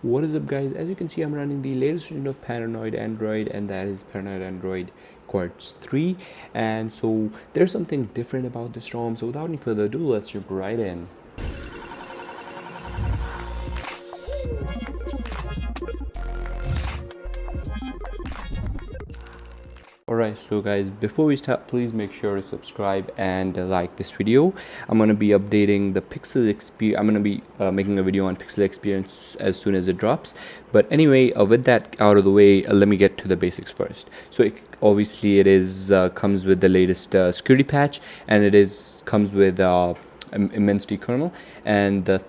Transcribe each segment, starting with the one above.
What is up guys, as you can see I'm running the latest version of Paranoid Android, and that is Paranoid Android Quartz 3. And so there's something different about this ROM, so without any further ado, let's jump right in. Alright, so guys, before we start, please make sure to subscribe and like this video. I'm going to be updating the Pixel experience. I'm going to be making a video on Pixel experience as soon as it drops. But anyway, with that out of the way, let me get to the basics first. So obviously it is comes with the latest security patch, and it comes with Immensity kernel, and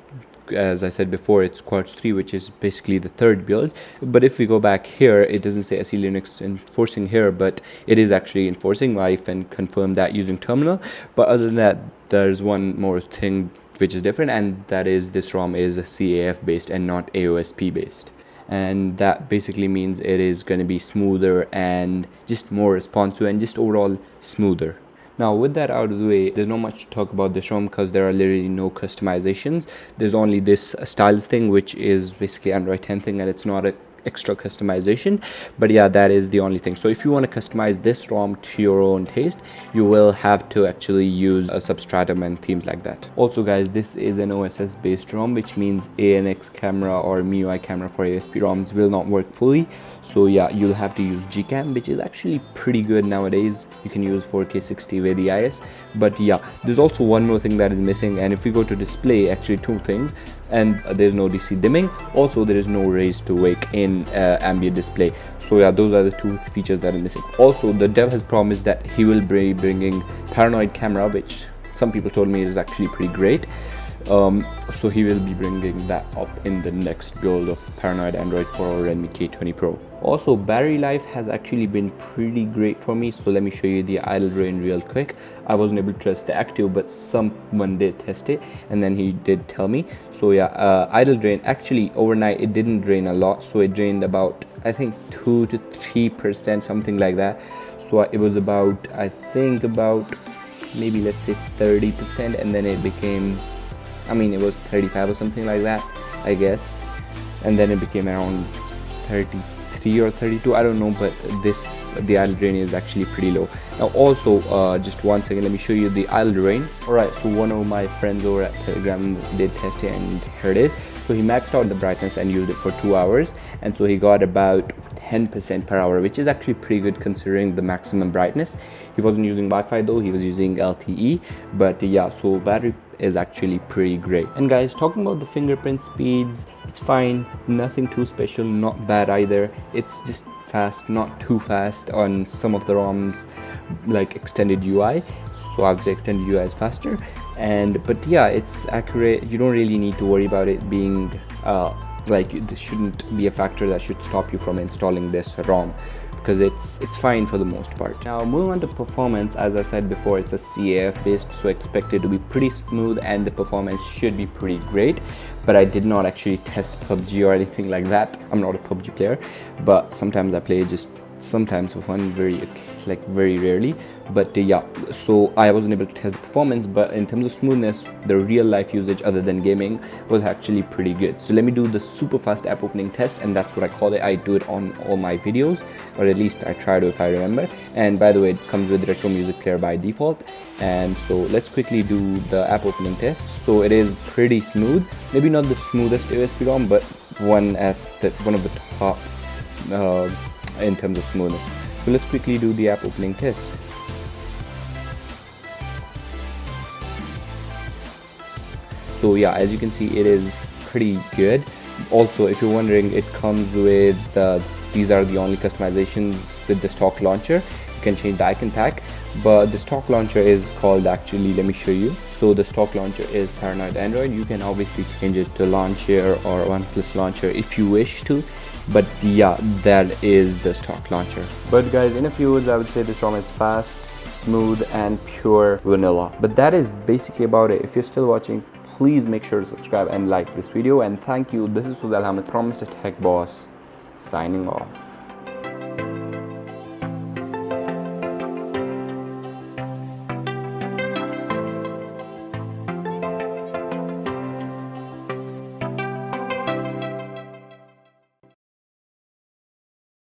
as I said before, it's Quartz 3, which is basically the third build. But if we go back here, it doesn't say SE Linux enforcing here, but it is actually enforcing. I can confirm that using terminal. But other than that, there's one more thing which is different, and that is this ROM is a CAF based and not AOSP based. And that basically means it is going to be smoother and just more responsive and just overall smoother. Now with that out of the way, there's not much to talk about this ROM because there are literally no customizations. There's only this styles thing, which is basically Android 10 thing, and it's not an extra customization. But yeah, that is the only thing. So if you want to customize this ROM to your own taste, you will have to actually use a substratum and themes like that. Also guys, this is an OSS based ROM, which means ANX camera or MIUI camera for ASP ROMs will not work fully. So yeah, you'll have to use Gcam, which is actually pretty good nowadays. You can use 4K 60 with EIS. But yeah, there's also one more thing that is missing, and if we go to display, actually two things. And there's no DC dimming. Also, there is no raise to wake in ambient display. So yeah, those are the two features that are missing. Also, the dev has promised that he will be bringing Paranoid camera, which some people told me is actually pretty great. So he will be bringing that up in the next build of Paranoid Android for Redmi K20 Pro. Also, battery life has actually been pretty great for me, so let me show you the idle drain real quick. I wasn't able to test the active, but someone did test it, and then he did tell me. So yeah, idle drain, actually overnight it didn't drain a lot, so it drained about, I think, 2 to 3%, something like that. So it was about, I think about maybe let's say 30%, and then it became, I mean, it was 35 or something like that, I guess, and then it became around 33 or 32, I don't know. But the idle drain is actually pretty low. Now also, just one second, let me show you the idle drain. Alright, so one of my friends over at Telegram did test it, and here it is. So he maxed out the brightness and used it for 2 hours, and so he got about 10% per hour, which is actually pretty good considering the maximum brightness. He wasn't using Wi-Fi though, he was using LTE. But yeah, so battery is actually pretty great. And guys, talking about the fingerprint speeds, it's fine, nothing too special, not bad either. It's just fast, not too fast on some of the ROMs like extended UI. So I would say extended UI is faster. But yeah, it's accurate. You don't really need to worry about it being like, this shouldn't be a factor that should stop you from installing this ROM, because it's fine for the most part. Now moving on to performance, as I said before, it's a CAF based, so expect it to be pretty smooth and the performance should be pretty great. But I did not actually test PUBG or anything like that. I'm not a PUBG player, but sometimes I play just sometimes for fun, very rarely. But yeah, so I wasn't able to test the performance, but in terms of smoothness, the real life usage other than gaming was actually pretty good. So let me do the super fast app opening test, and that's what I call it. I do it on all my videos, or at least I try to, if I remember. And by the way, it comes with retro music player by default. And so let's quickly do the app opening test. So it is pretty smooth, maybe not the smoothest AOSP ROM, but one of the top in terms of smoothness. So let's quickly do the app opening test. So yeah, as you can see, it is pretty good. Also, if you're wondering, it comes with these are the only customizations with the stock launcher. You can change the icon tag, but the stock launcher is called, actually let me show you. So the stock launcher is Paranoid Android. You can obviously change it to launcher or OnePlus launcher if you wish to, but yeah, that is the stock launcher. But guys, in a few words, I would say this ROM is fast, smooth, and pure vanilla. But that is basically about it. If you're still watching, please make sure to subscribe and like this video, and thank you. This is Fuzal Hamid from Mr. Tech Boss, signing off.